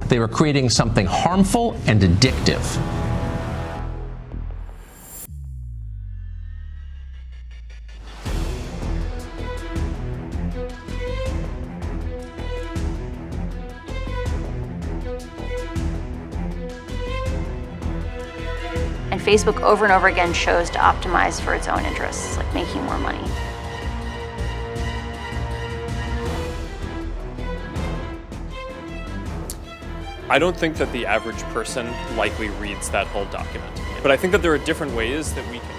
They were creating something harmful and addictive. And Facebook over and over again chose to optimize for its own interests, like making more money. I don't think that the average person likely reads that whole document. But I think that there are different ways that we can.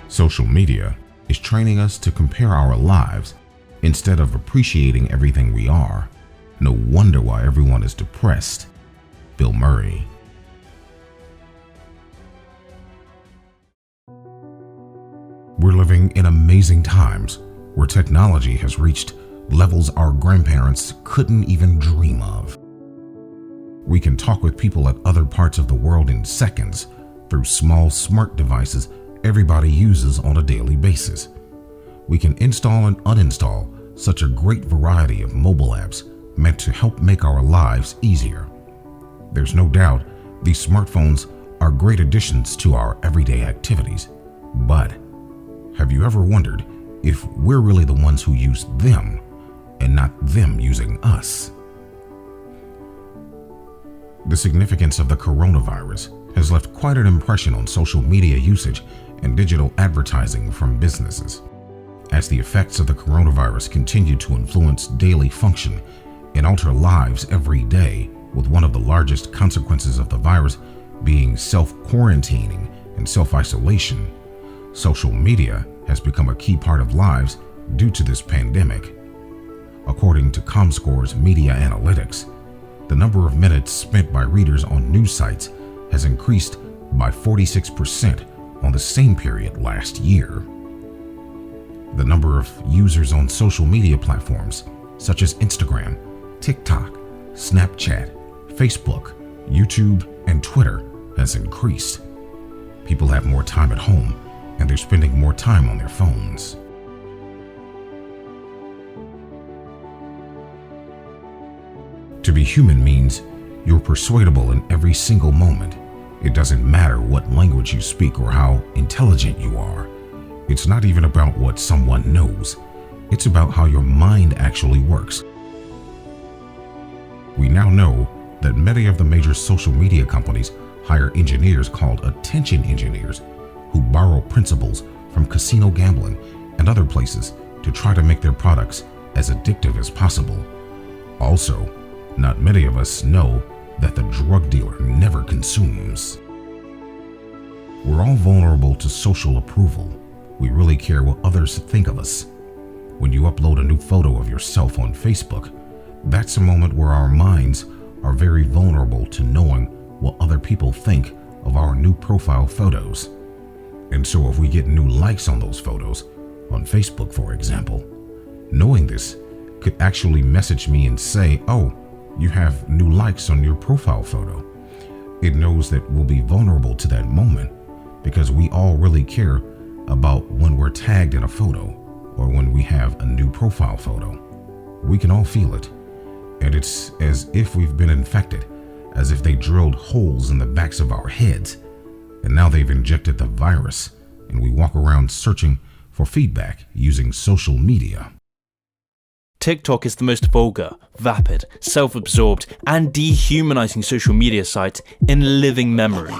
Social media is training us to compare our lives instead of appreciating everything we are. No wonder why everyone is depressed. Bill Murray. We're living in amazing times where technology has reached levels our grandparents couldn't even dream of. We can talk with people at other parts of the world in seconds through small smart devices everybody uses on a daily basis. We can install and uninstall such a great variety of mobile apps meant to help make our lives easier. There's no doubt these smartphones are great additions to our everyday activities, but have you ever wondered if we're really the ones who use them and not them using us? The significance of the coronavirus has left quite an impression on social media usage and digital advertising from businesses. As the effects of the coronavirus continue to influence daily function and alter lives every day, with one of the largest consequences of the virus being self-quarantining and self-isolation, social media has become a key part of lives due to this pandemic. According to ComScore's media analytics, the number of minutes spent by readers on news sites has increased by 46% on the same period last year. The number of users on social media platforms such as Instagram, TikTok, Snapchat, Facebook, YouTube, and Twitter has increased. People have more time at home and they're spending more time on their phones. To be human means you're persuadable in every single moment. It doesn't matter what language you speak or how intelligent you are. It's not even about what someone knows. It's about how your mind actually works. We now know that many of the major social media companies hire engineers called attention engineers who borrow principles from casino gambling and other places to try to make their products as addictive as possible. Also, not many of us know that the drug dealer never consumes. We're all vulnerable to social approval. We really care what others think of us. When you upload a new photo of yourself on Facebook, that's a moment where our minds are very vulnerable to knowing what other people think of our new profile photos. And so if we get new likes on those photos, on Facebook for example, knowing this could actually message me and say, oh, you have new likes on your profile photo. It knows that we'll be vulnerable to that moment because we all really care about when we're tagged in a photo or when we have a new profile photo. We can all feel it, and it's as if we've been infected, as if they drilled holes in the backs of our heads, and now they've injected the virus, and we walk around searching for feedback using social media. TikTok is the most vulgar, vapid, self-absorbed, and dehumanizing social media site in living memory.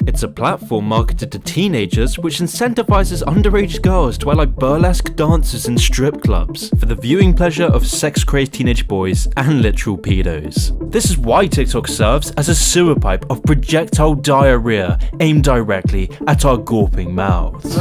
It's a platform marketed to teenagers which incentivizes underage girls to act like burlesque dancers in strip clubs for the viewing pleasure of sex-crazed teenage boys and literal pedos. This is why TikTok serves as a sewer pipe of projectile diarrhea aimed directly at our gawping mouths.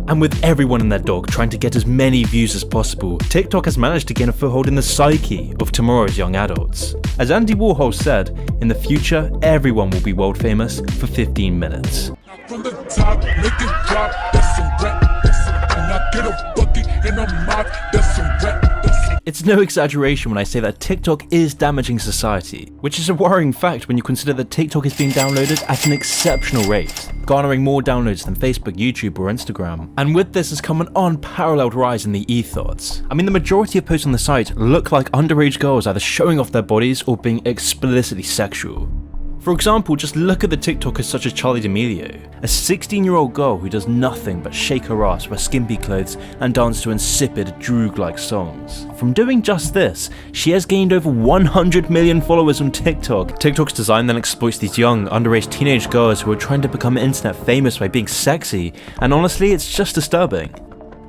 And with everyone and their dog trying to get as many views as possible, TikTok has managed to gain a foothold in the psyche of tomorrow's young adults. As Andy Warhol said, in the future, everyone will be world famous for 15 minutes. From the top, make it drop, that's some rap, that's some, and I get a bucket in a mop, that's some rap, that's some. It's no exaggeration when I say that TikTok is damaging society, which is a worrying fact when you consider that TikTok is being downloaded at an exceptional rate, garnering more downloads than Facebook, YouTube, or Instagram. And with this has come an unparalleled rise in the e-thoughts. I mean, the majority of posts on the site look like underage girls either showing off their bodies or being explicitly sexual. For example, just look at the TikTokers such as Charli D'Amelio, a 16-year-old girl who does nothing but shake her ass, wear skimpy clothes, and dance to insipid, droog-like songs. From doing just this, she has gained over 100 million followers on TikTok. TikTok's design then exploits these young, underage teenage girls who are trying to become internet famous by being sexy, and honestly, it's just disturbing.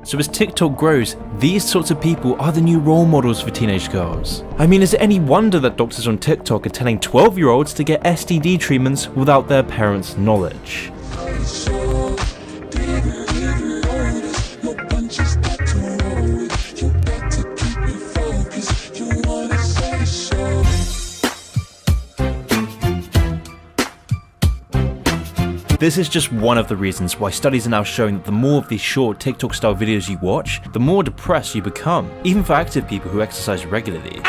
So as TikTok grows, these sorts of people are the new role models for teenage girls. I mean, is it any wonder that doctors on TikTok are telling 12-year-olds to get STD treatments without their parents' knowledge? This is just one of the reasons why studies are now showing that the more of these short TikTok-style videos you watch, the more depressed you become, even for active people who exercise regularly.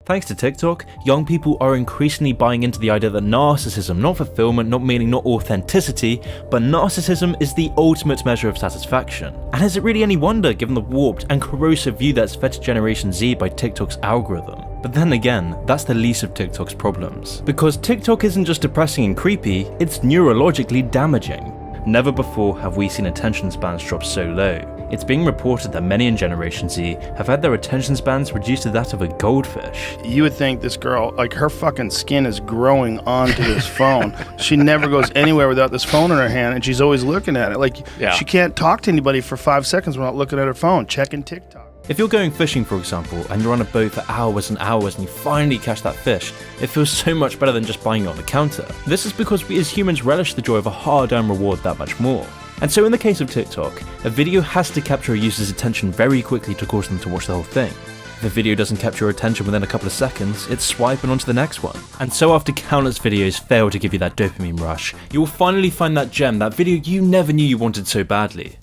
Thanks to TikTok, young people are increasingly buying into the idea that narcissism, not fulfillment, not meaning, not authenticity, but narcissism is the ultimate measure of satisfaction. And is it really any wonder given the warped and corrosive view that's fed to Generation Z by TikTok's algorithm? But then again, that's the least of TikTok's problems. Because TikTok isn't just depressing and creepy, it's neurologically damaging. Never before have we seen attention spans drop so low. It's being reported that many in Generation Z have had their attention spans reduced to that of a goldfish. You would think this girl, like her fucking skin is growing onto this phone. She never goes anywhere without this phone in her hand, and she's always looking at it. Like, she can't talk to anybody for 5 seconds without looking at her phone, checking TikTok. If you're going fishing, for example, and you're on a boat for hours and hours and you finally catch that fish, it feels so much better than just buying it on the counter. This is because we as humans relish the joy of a hard-earned reward that much more. And so in the case of TikTok, a video has to capture a user's attention very quickly to cause them to watch the whole thing. If a video doesn't capture your attention within a couple of seconds, it's swiping onto the next one. And so after countless videos fail to give you that dopamine rush, you will finally find that gem, that video you never knew you wanted so badly.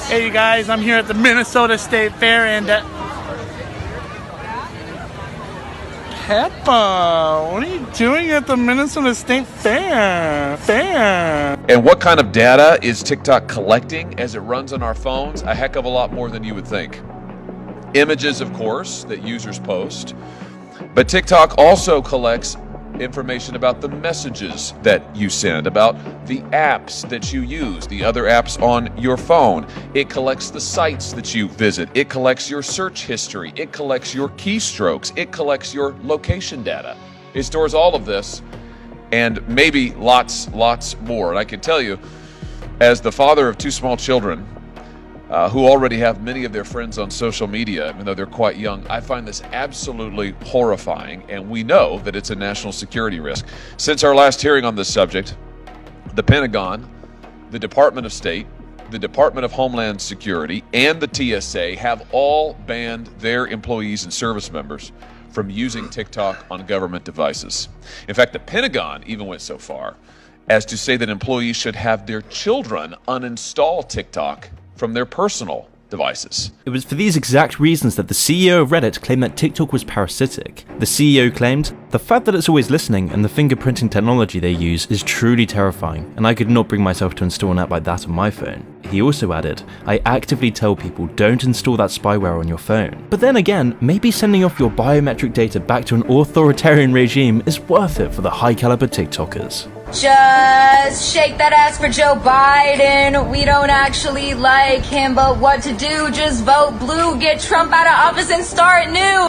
Hey you guys, I'm here at the Minnesota State Fair and Peppa, what are you doing at the Minnesota State Fair? And what kind of data is TikTok collecting as it runs on our phones? A heck of a lot more than you would think. Images, of course, that users post. But TikTok also collects information about the messages that you send, about the apps that you use, the other apps on your phone. It collects the sites that you visit. It collects your search history. It collects your keystrokes. It collects your location data. It stores all of this and maybe lots more. And I can tell you, as the father of 2 small children, who already have many of their friends on social media, even though they're quite young, I find this absolutely horrifying, and we know that it's a national security risk. Since our last hearing on this subject, the Pentagon, the Department of State, the Department of Homeland Security, and the TSA have all banned their employees and service members from using TikTok on government devices. In fact, the Pentagon even went so far as to say that employees should have their children uninstall TikTok from their personal devices. It was for these exact reasons that the CEO of Reddit claimed that TikTok was parasitic. The CEO claimed, "The fact that it's always listening and the fingerprinting technology they use is truly terrifying, and I could not bring myself to install an app like that on my phone." He also added, "I actively tell people don't install that spyware on your phone." But then again, maybe sending off your biometric data back to an authoritarian regime is worth it for the high caliber TikTokers. Just shake that ass for Joe Biden. We don't actually like him, but what to do? Just vote blue, get Trump out of office and start new.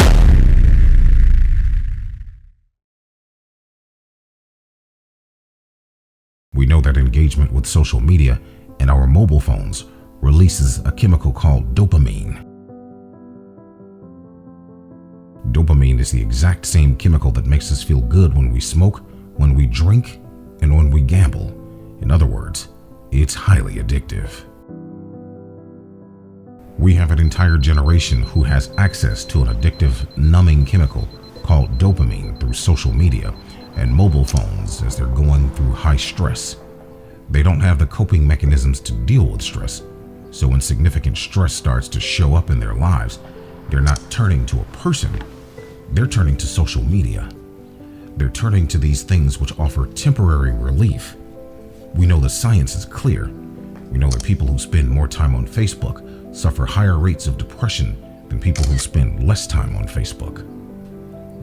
We know that engagement with social media and our mobile phones releases a chemical called dopamine. Dopamine is the exact same chemical that makes us feel good when we smoke, when we drink, and when we gamble. In other words, it's highly addictive. We have an entire generation who has access to an addictive, numbing chemical called dopamine through social media and mobile phones as they're going through high stress. They don't have the coping mechanisms to deal with stress, So when significant stress starts to show up in their lives, they're not turning to a person, they're turning to social media. They're turning to these things which offer temporary relief. We know the science is clear. We know that people who spend more time on Facebook suffer higher rates of depression than people who spend less time on Facebook.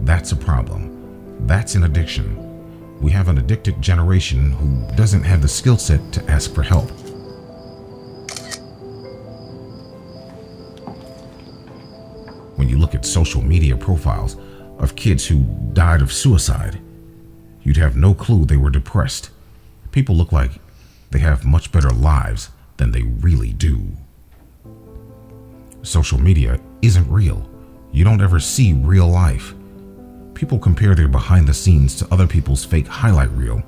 That's a problem. That's an addiction. We have an addicted generation who doesn't have the skill set to ask for help. When you look at social media profiles of kids who died of suicide, you'd have no clue they were depressed. People look like they have much better lives than they really do. Social media isn't real. You don't ever see real life. People compare their behind the scenes to other people's fake highlight reel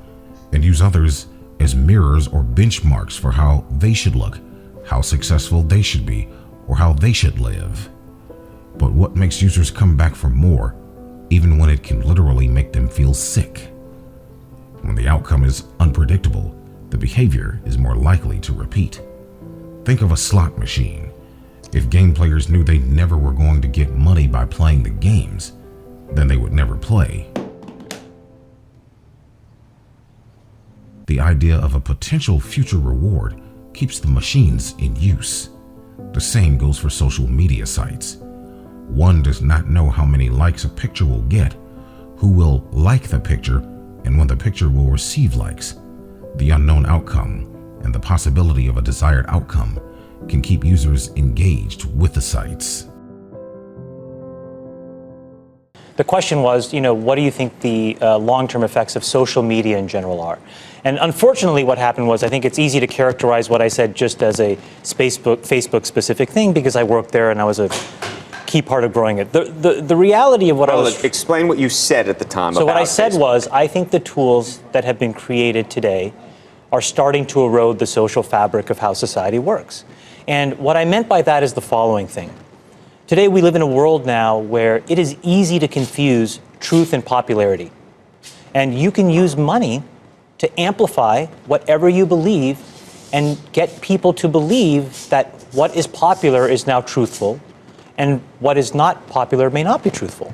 and use others as mirrors or benchmarks for how they should look, how successful they should be, or how they should live. But what makes users come back for more, even when it can literally make them feel sick? When the outcome is unpredictable, the behavior is more likely to repeat. Think of a slot machine. If game players knew they never were going to get money by playing the games, then they would never play. The idea of a potential future reward keeps the machines in use. The same goes for social media sites. One does not know how many likes a picture will get, who will like the picture, and when the picture will receive likes. The unknown outcome and the possibility of a desired outcome can keep users engaged with the sites. The question was, what do you think the long-term effects of social media in general are? And unfortunately, what happened was, I think it's easy to characterize what I said just as a Facebook-specific thing because I worked there and I was a key part of growing it. The reality of what I was... Explain what you said at the time. So what I said was, I think the tools that have been created today are starting to erode the social fabric of how society works. And what I meant by that is the following thing. Today we live in a world now where it is easy to confuse truth and popularity. And you can use money to amplify whatever you believe and get people to believe that what is popular is now truthful and what is not popular may not be truthful.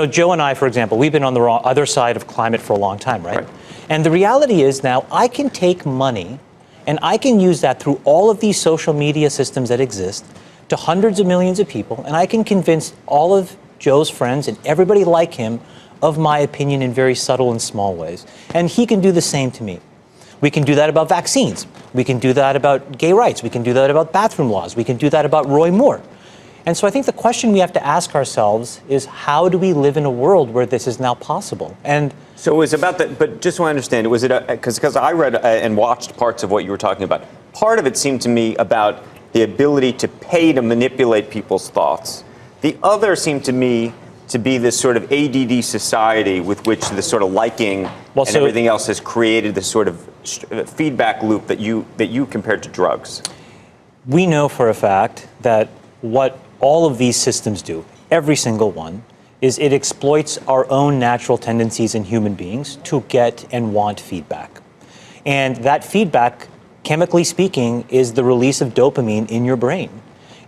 Joe and I, for example, we've been on the other side of climate for a long time, right? And the reality is now I can take money and I can use that through all of these social media systems that exist to hundreds of millions of people, and I can convince all of Joe's friends and everybody like him of my opinion in very subtle and small ways. And he can do the same to me. We can do that about vaccines. We can do that about gay rights. We can do that about bathroom laws. We can do that about Roy Moore. And so I think the question we have to ask ourselves is, how do we live in a world where this is now possible? And so it was about that, but just so I understand, was it because I read and watched parts of what you were talking about. Part of it seemed to me about the ability to pay to manipulate people's thoughts. The other seemed to me to be this sort of ADD society with which this sort of liking and everything else has created this sort of feedback loop that you compared to drugs. We know for a fact that what all of these systems do, every single one, is it exploits our own natural tendencies in human beings to get and want feedback. And that feedback, chemically speaking, is the release of dopamine in your brain.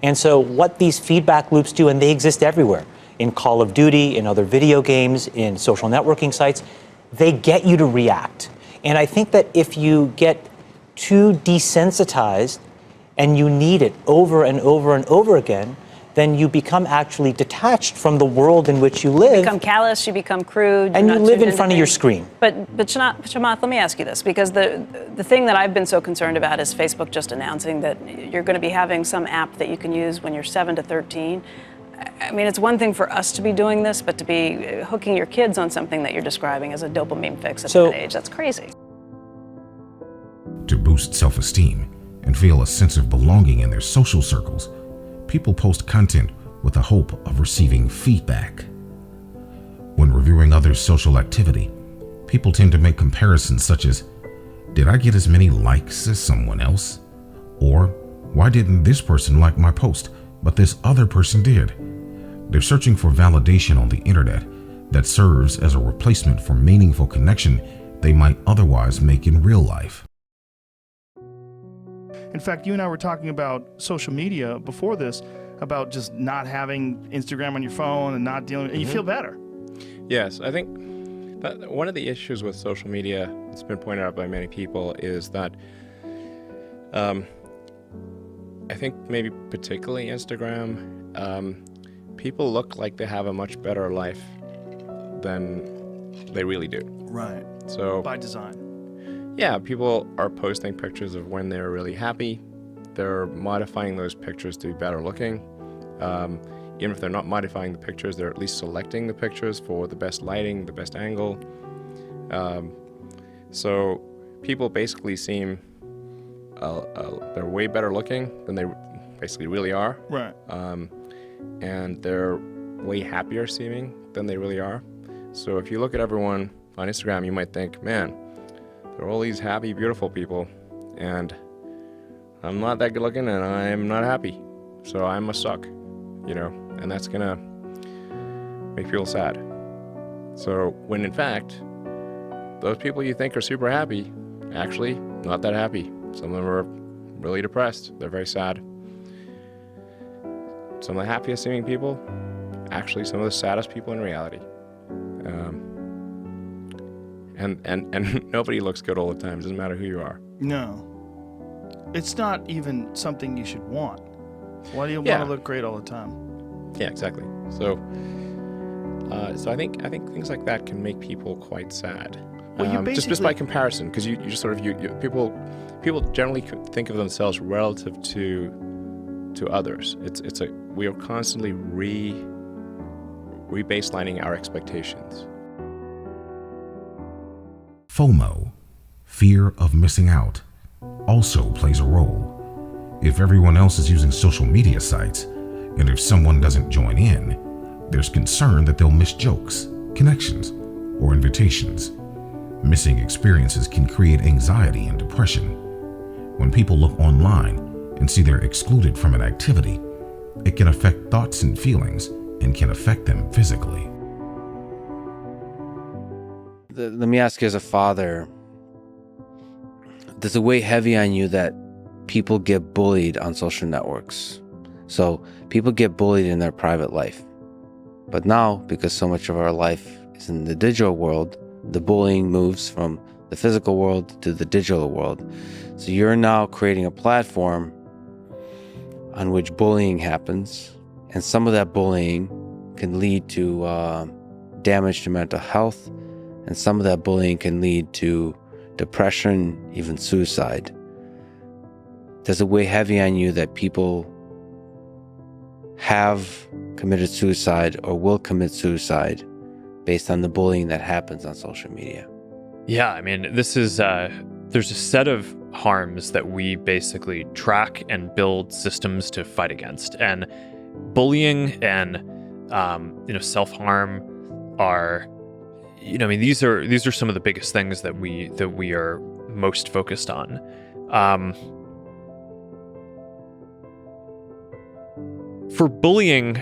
And so what these feedback loops do, and they exist everywhere, in Call of Duty, in other video games, in social networking sites, they get you to react. And I think that if you get too desensitized and you need it over and over and over again, then you become actually detached from the world in which you live. You become callous, you become crude. And you live in front of your screen. But Chamath, let me ask you this, because the thing that I've been so concerned about is Facebook just announcing that you're going to be having some app that you can use when you're 7 to 13. I mean, it's one thing for us to be doing this, but to be hooking your kids on something that you're describing as a dopamine fix at that age, that's crazy. To boost self-esteem and feel a sense of belonging in their social circles, people post content with the hope of receiving feedback. When reviewing others' social activity, people tend to make comparisons such as, did I get as many likes as someone else? Or, why didn't this person like my post, but this other person did? They're searching for validation on the internet that serves as a replacement for meaningful connection they might otherwise make in real life. In fact, you and I were talking about social media before this, about just not having Instagram on your phone and not dealing, and you feel better. Yes, I think that one of the issues with social media, it's been pointed out by many people, is that I think maybe particularly Instagram, people look like they have a much better life than they really do. Right. So by design. Yeah, people are posting pictures of when they're really happy. They're modifying those pictures to be better looking. Even if they're not modifying the pictures, they're at least selecting the pictures for the best lighting, the best angle. So people basically seem they're way better looking than they basically really are. Right. And they're way happier seeming than they really are. So if you look at everyone on Instagram, you might think, man, there are all these happy, beautiful people, and I'm not that good looking and I'm not happy. So I must suck, and that's gonna make people sad. So when in fact, those people you think are super happy, actually not that happy. Some of them are really depressed. They're very sad. Some of the happiest seeming people, actually some of the saddest people in reality. And nobody looks good all the time. It doesn't matter who you are. No. It's not even something you should want. Why do you want to look great all the time? Yeah, exactly. So I think things like that can make people quite sad. Well, just by comparison, because you just sort of people generally think of themselves relative to others. We are constantly rebaselining our expectations. FOMO, fear of missing out, also plays a role. If everyone else is using social media sites, and if someone doesn't join in, there's concern that they'll miss jokes, connections, or invitations. Missing experiences can create anxiety and depression. When people look online and see they're excluded from an activity, it can affect thoughts and feelings and can affect them physically. Let me ask you, as a father, does it weigh heavy on you that people get bullied on social networks? So people get bullied in their private life. But now, because so much of our life is in the digital world, the bullying moves from the physical world to the digital world. So you're now creating a platform on which bullying happens, and some of that bullying can lead to damage to mental health, and some of that bullying can lead to depression, even suicide. Does it weigh heavy on you that people have committed suicide or will commit suicide based on the bullying that happens on social media? Yeah, I mean, this is, there's a set of harms that we basically track and build systems to fight against. And bullying and, self-harm are, these are some of the biggest things that we are most focused on. For bullying,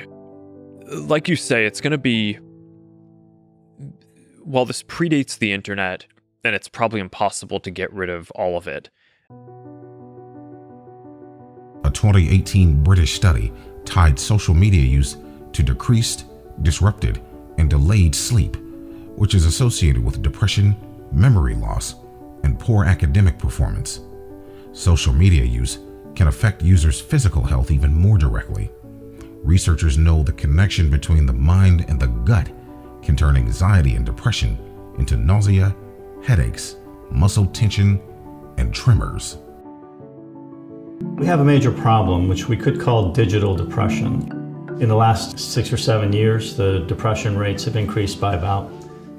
like you say, it's going to be, while this predates the internet, and it's probably impossible to get rid of all of it. A 2018 British study tied social media use to decreased, disrupted, and delayed sleep, which is associated with depression, memory loss, and poor academic performance. Social media use can affect users' physical health even more directly. Researchers know the connection between the mind and the gut can turn anxiety and depression into nausea, headaches, muscle tension, and tremors. We have a major problem, which we could call digital depression. In the last 6 or 7 years, the depression rates have increased by about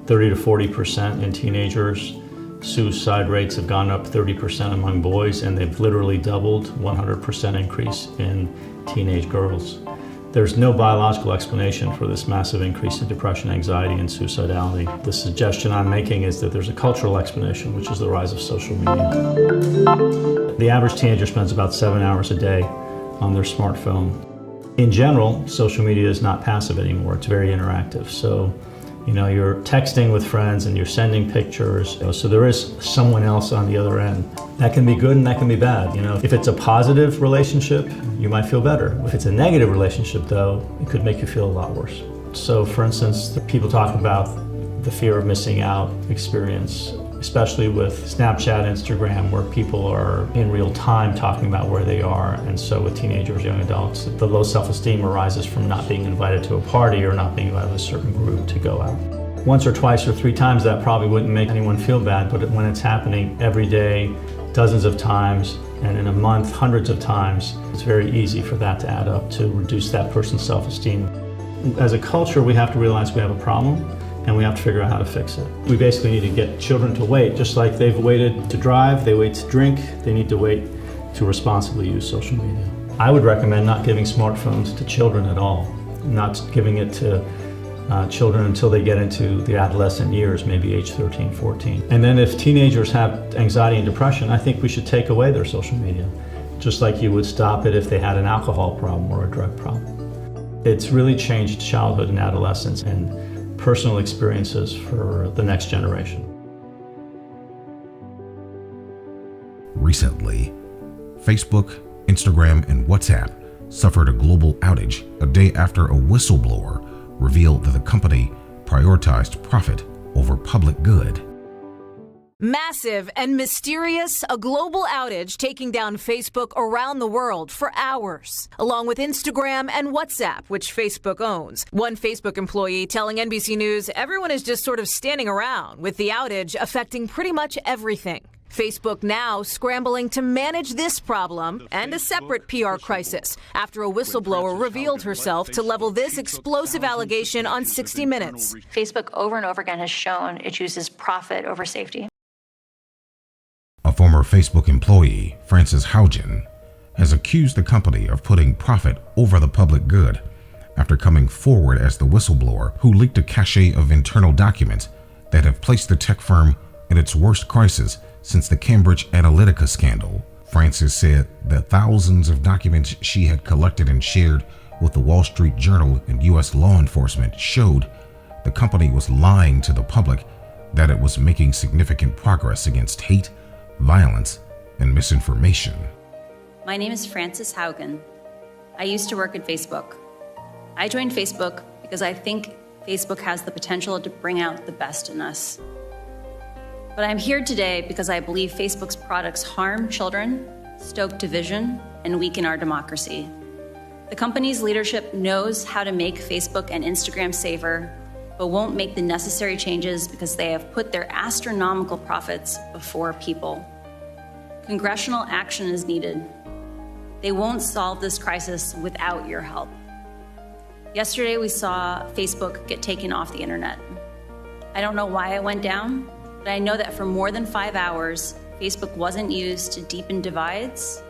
30 to 40% in teenagers. Suicide rates have gone up 30% among boys, and they've literally doubled, 100% increase in teenage girls. There's no biological explanation for this massive increase in depression, anxiety, and suicidality. The suggestion I'm making is that there's a cultural explanation, which is the rise of social media. The average teenager spends about 7 hours a day on their smartphone. In general, social media is not passive anymore. It's very interactive. So You're texting with friends and you're sending pictures. So there is someone else on the other end. That can be good and that can be bad. If it's a positive relationship, you might feel better. If it's a negative relationship, though, it could make you feel a lot worse. So, for instance, people talk about the fear of missing out experience, especially with Snapchat, Instagram, where people are in real time talking about where they are. And so with teenagers, young adults, the low self-esteem arises from not being invited to a party or not being invited to a certain group to go out. Once or twice or 3 times, that probably wouldn't make anyone feel bad, but when it's happening every day, dozens of times, and in a month, hundreds of times, it's very easy for that to add up to reduce that person's self-esteem. As a culture, we have to realize we have a problem, and we have to figure out how to fix it. We basically need to get children to wait, just like they've waited to drive, they wait to drink, they need to wait to responsibly use social media. I would recommend not giving smartphones to children at all, not giving it to children until they get into the adolescent years, maybe age 13, 14. And then if teenagers have anxiety and depression, I think we should take away their social media, just like you would stop it if they had an alcohol problem or a drug problem. It's really changed childhood and adolescence and personal experiences for the next generation. Recently, Facebook, Instagram, and WhatsApp suffered a global outage a day after a whistleblower revealed that the company prioritized profit over public good. Massive and mysterious, a global outage taking down Facebook around the world for hours, along with Instagram and WhatsApp, which Facebook owns. One Facebook employee telling NBC News everyone is just sort of standing around, with the outage affecting pretty much everything. Facebook now scrambling to manage this problem and a separate PR crisis after a whistleblower revealed herself to level this explosive allegation on 60 Minutes. Facebook over and over again has shown it chooses profit over safety. A former Facebook employee, Frances Haugen, has accused the company of putting profit over the public good after coming forward as the whistleblower who leaked a cache of internal documents that have placed the tech firm in its worst crisis since the Cambridge Analytica scandal. Frances said that thousands of documents she had collected and shared with the Wall Street Journal and U.S. law enforcement showed the company was lying to the public that it was making significant progress against hate, violence, and misinformation. My name is Frances Haugen. I used to work at Facebook. I joined Facebook because I think Facebook has the potential to bring out the best in us. But I'm here today because I believe Facebook's products harm children, stoke division, and weaken our democracy. The company's leadership knows how to make Facebook and Instagram safer, but won't make the necessary changes because they have put their astronomical profits before people. Congressional action is needed. They won't solve this crisis without your help. Yesterday, we saw Facebook get taken off the internet. I don't know why it went down, but I know that for more than 5 hours, Facebook wasn't used to deepen divides,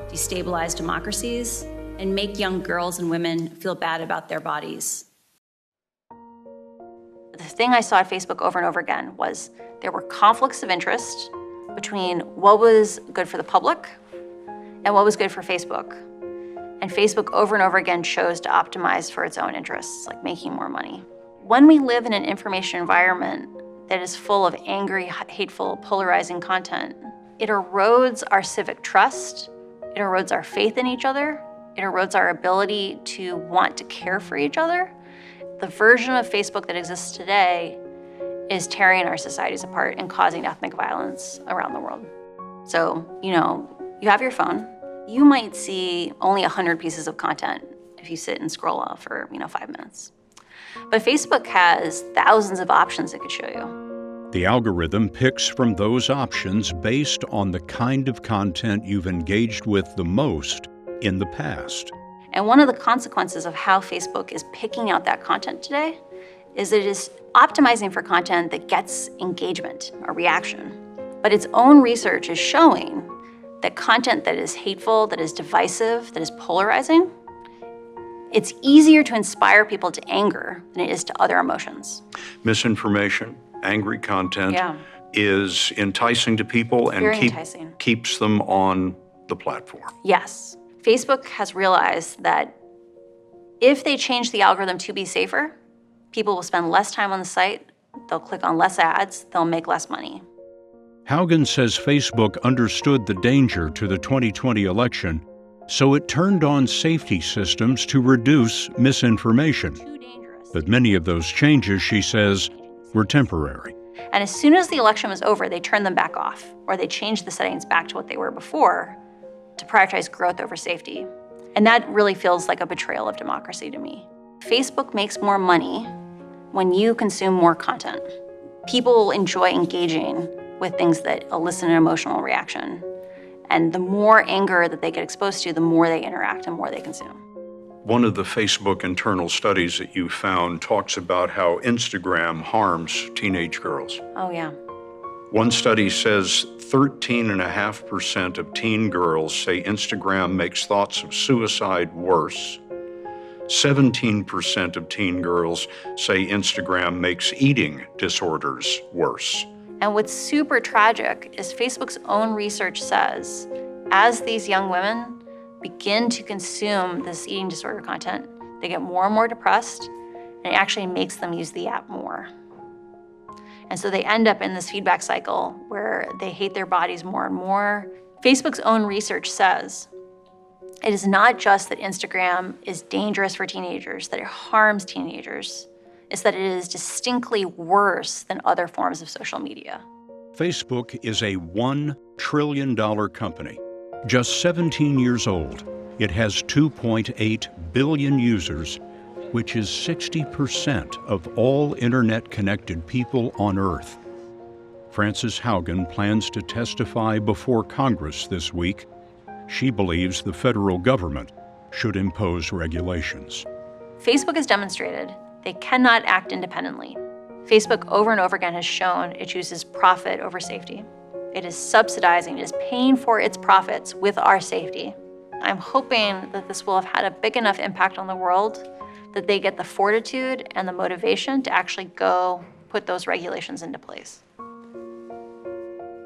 destabilize democracies, and make young girls and women feel bad about their bodies. The thing I saw at Facebook over and over again was there were conflicts of interest between what was good for the public and what was good for Facebook. And Facebook over and over again chose to optimize for its own interests, like making more money. When we live in an information environment that is full of angry, hateful, polarizing content, it erodes our civic trust, it erodes our faith in each other, it erodes our ability to want to care for each other. The version of Facebook that exists today is tearing our societies apart and causing ethnic violence around the world. So, you have your phone. You might see only 100 pieces of content if you sit and scroll off for, 5 minutes. But Facebook has thousands of options it could show you. The algorithm picks from those options based on the kind of content you've engaged with the most in the past. And one of the consequences of how Facebook is picking out that content today is that it is optimizing for content that gets engagement or reaction. But its own research is showing that content that is hateful, that is divisive, that is polarizing, it's easier to inspire people to anger than it is to other emotions. Misinformation, angry content is enticing to people and keeps them on the platform. Yes. Facebook has realized that if they change the algorithm to be safer, People will spend less time on the site, they'll click on less ads, they'll make less money. Haugen says Facebook understood the danger to the 2020 election, so it turned on safety systems to reduce misinformation. But many of those changes, she says, were temporary. And as soon as the election was over, they turned them back off, or they changed the settings back to what they were before to prioritize growth over safety. And that really feels like a betrayal of democracy to me. Facebook makes more money when you consume more content. People enjoy engaging with things that elicit an emotional reaction. And the more anger that they get exposed to, the more they interact and more they consume. One of the Facebook internal studies that you found talks about how Instagram harms teenage girls. Oh, yeah. One study says 13.5% of teen girls say Instagram makes thoughts of suicide worse. 17% of teen girls say Instagram makes eating disorders worse. And what's super tragic is Facebook's own research says, as these young women begin to consume this eating disorder content, they get more and more depressed, and it actually makes them use the app more. And so they end up in this feedback cycle where they hate their bodies more and more. Facebook's own research says it is not just that Instagram is dangerous for teenagers, that it harms teenagers. It's that it is distinctly worse than other forms of social media. Facebook is a $1 trillion company. Just 17 years old, it has 2.8 billion users, which is 60% of all internet-connected people on Earth. Frances Haugen plans to testify before Congress this week. She believes the federal government should impose regulations. Facebook has demonstrated they cannot act independently. Facebook over and over again has shown it chooses profit over safety. It is subsidizing, it is paying for its profits with our safety. I'm hoping that this will have had a big enough impact on the world that they get the fortitude and the motivation to actually go put those regulations into place.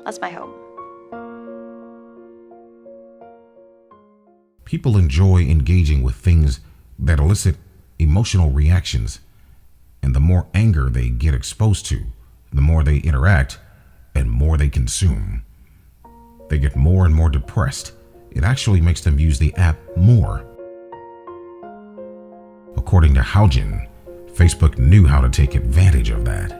That's my hope. People enjoy engaging with things that elicit emotional reactions, and the more anger they get exposed to, the more they interact and more they consume. They get more and more depressed. It actually makes them use the app more. According to Haugen, Facebook knew how to take advantage of that.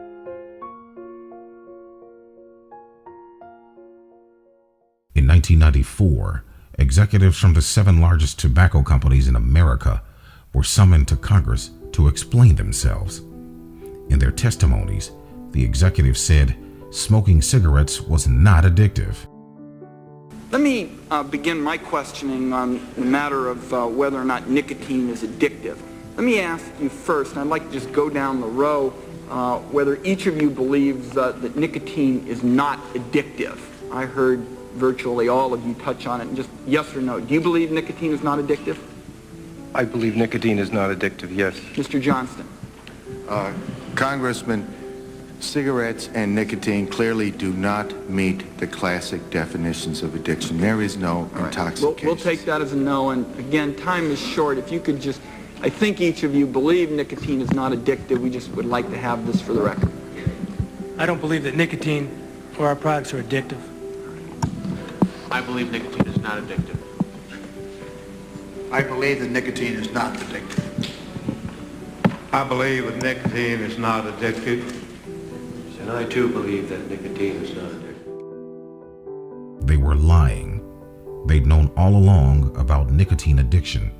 In 1994, executives from the 7 largest tobacco companies in America were summoned to Congress to explain themselves. In their testimonies, the executives said smoking cigarettes was not addictive. Let me begin my questioning on the matter of whether or not nicotine is addictive. Let me ask you first, and I'd like to just go down the row, whether each of you believes that nicotine is not addictive. I heard virtually all of you touch on it, and just yes or no. Do you believe nicotine is not addictive? I believe nicotine is not addictive, yes. Mr. Johnston. Congressman, cigarettes and nicotine clearly do not meet the classic definitions of addiction. There is no intoxication. We'll take that as a no, and again, time is short. If you could just, I think each of you believe nicotine is not addictive. We just would like to have this for the record. I don't believe that nicotine or our products are addictive. I believe nicotine is not addictive. I believe that nicotine is not addictive. I believe that nicotine is not addictive. And I too believe that nicotine is not addictive. They were lying. They'd known all along about nicotine addiction,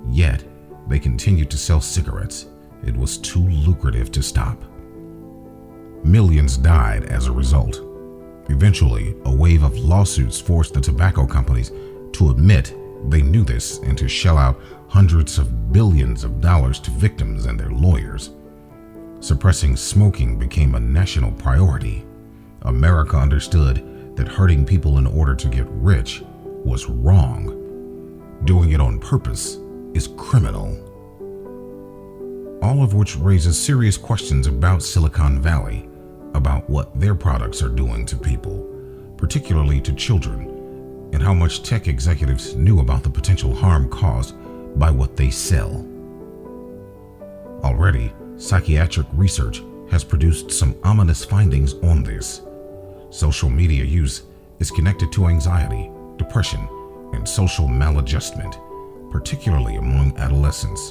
yet they continued to sell cigarettes. It was too lucrative to stop. Millions died as a result. Eventually, a wave of lawsuits forced the tobacco companies to admit they knew this and to shell out hundreds of billions of dollars to victims and their lawyers. Suppressing smoking became a national priority. America understood that hurting people in order to get rich was wrong. Doing it on purpose is criminal. All of which raises serious questions about Silicon Valley, about what their products are doing to people, particularly to children, and how much tech executives knew about the potential harm caused by what they sell. Already, Psychiatric research has produced some ominous findings on this. Social media use is connected to anxiety, depression, and social maladjustment, particularly among adolescents.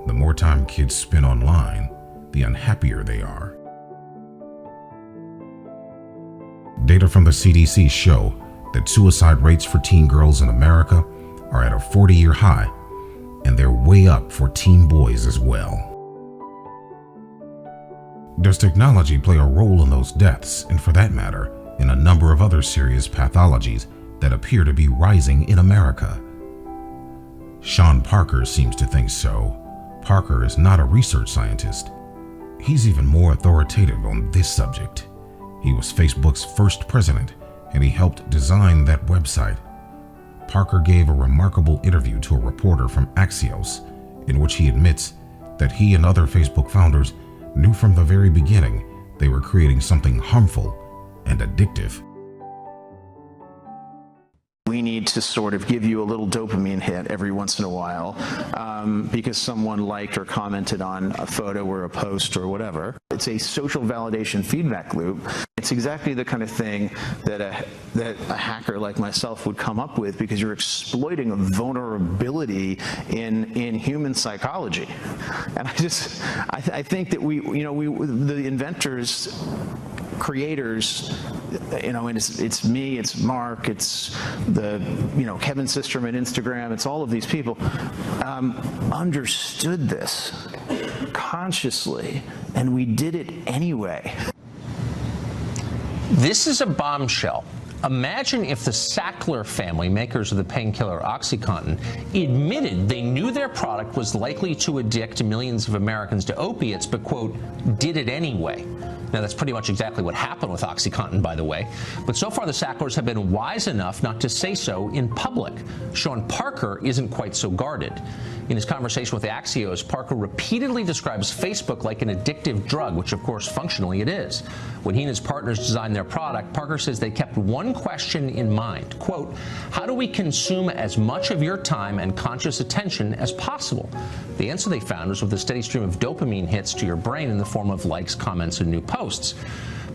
The more time kids spend online, the unhappier they are. Data from the CDC show that suicide rates for teen girls in America are at a 40-year high, and they're way up for teen boys as well. Does technology play a role in those deaths, and for that matter, in a number of other serious pathologies that appear to be rising in America? Sean Parker seems to think so. Parker is not a research scientist. He's even more authoritative on this subject. He was Facebook's first president, and he helped design that website. Parker gave a remarkable interview to a reporter from Axios, in which he admits that he and other Facebook founders knew from the very beginning they were creating something harmful and addictive. We need to sort of give you a little dopamine hit every once in a while because someone liked or commented on a photo or a post or whatever. It's a social validation feedback loop. It's exactly the kind of thing that a hacker like myself would come up with, because you're exploiting a vulnerability in human psychology. And I think that the inventors, creators, and it's me, it's Mark, it's the Kevin Systerman at Instagram, it's all of these people, understood this consciously, and we did it anyway. This is a bombshell. Imagine if the Sackler family, makers of the painkiller OxyContin, admitted they knew their product was likely to addict millions of Americans to opiates, but, quote, did it anyway. Now, that's pretty much exactly what happened with OxyContin, by the way. But so far, the Sacklers have been wise enough not to say so in public. Sean Parker isn't quite so guarded. In his conversation with Axios, Parker repeatedly describes Facebook like an addictive drug, which, of course, functionally it is. When he and his partners designed their product, Parker says they kept one question in mind, quote, how do we consume as much of your time and conscious attention as possible? The answer they found was with a steady stream of dopamine hits to your brain in the form of likes, comments, and new posts.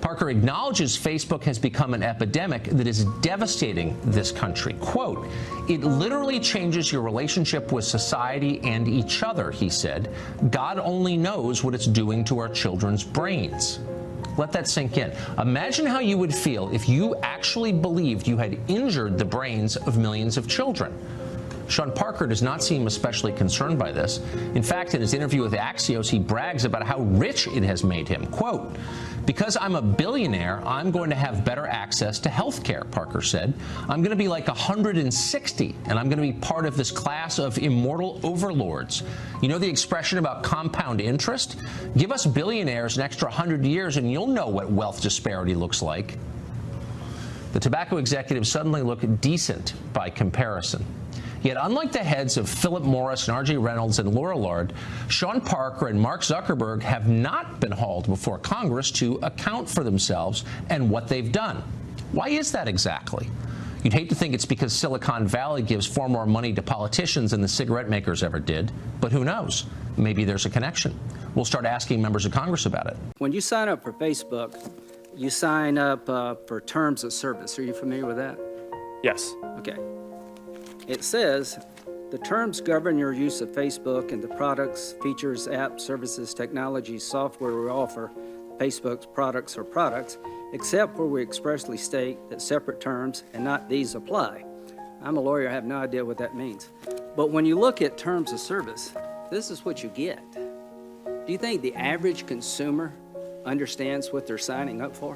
Parker acknowledges Facebook has become an epidemic that is devastating this country. Quote, it literally changes your relationship with society and each other, he said. God only knows what it's doing to our children's brains. Let that sink in. Imagine how you would feel if you actually believed you had injured the brains of millions of children. Sean Parker does not seem especially concerned by this. In fact, in his interview with Axios, he brags about how rich it has made him. Quote, because I'm a billionaire, I'm going to have better access to health care, Parker said. I'm going to be like 160, and I'm going to be part of this class of immortal overlords. You know the expression about compound interest? Give us billionaires an extra 100 years, and you'll know what wealth disparity looks like. The tobacco executives suddenly look decent by comparison. Yet, unlike the heads of Philip Morris and R.J. Reynolds and Laura Lard, Sean Parker and Mark Zuckerberg have not been hauled before Congress to account for themselves and what they've done. Why is that exactly? You'd hate to think it's because Silicon Valley gives far more money to politicians than the cigarette makers ever did, but who knows? Maybe there's a connection. We'll start asking members of Congress about it. When you sign up for Facebook, you sign up for terms of service. Are you familiar with that? Yes. Okay. It says, the terms govern your use of Facebook and the products, features, apps, services, technologies, software we offer, Facebook's products or products, except where we expressly state that separate terms and not these apply. I'm a lawyer, I have no idea what that means. But when you look at terms of service, this is what you get. Do you think the average consumer understands what they're signing up for?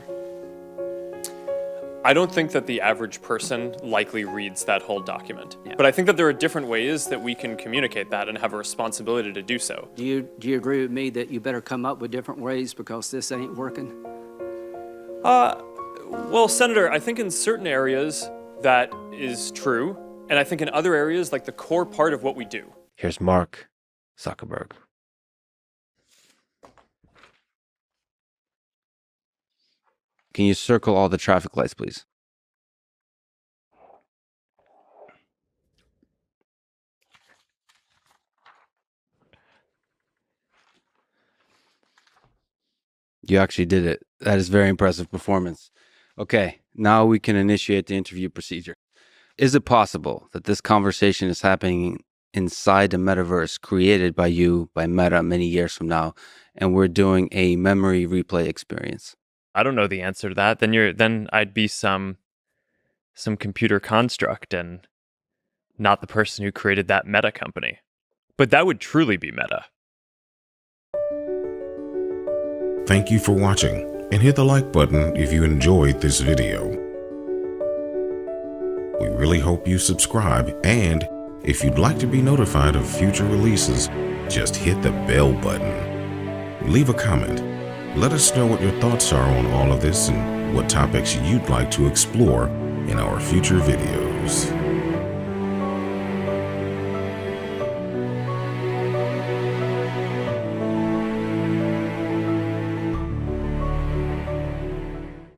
I don't think that the average person likely reads that whole document. Yeah. But I think that there are different ways that we can communicate that and have a responsibility to do so. Do you agree with me that you better come up with different ways because this ain't working? Well, Senator, I think in certain areas that is true. And I think in other areas, like the core part of what we do. Here's Mark Zuckerberg. Can you circle all the traffic lights, please? You actually did it. That is very impressive performance. Okay, now we can initiate the interview procedure. Is it possible that this conversation is happening inside the metaverse created by you, by Meta, many years from now, and we're doing a memory replay experience? I don't know the answer to that. Then I'd be some computer construct and not the person who created that Meta company. But that would truly be Meta. Thank you for watching, and hit the like button if you enjoyed this video. We really hope you subscribe, and if you'd like to be notified of future releases, just hit the bell button. Leave a comment. Let us know what your thoughts are on all of this and what topics you'd like to explore in our future videos.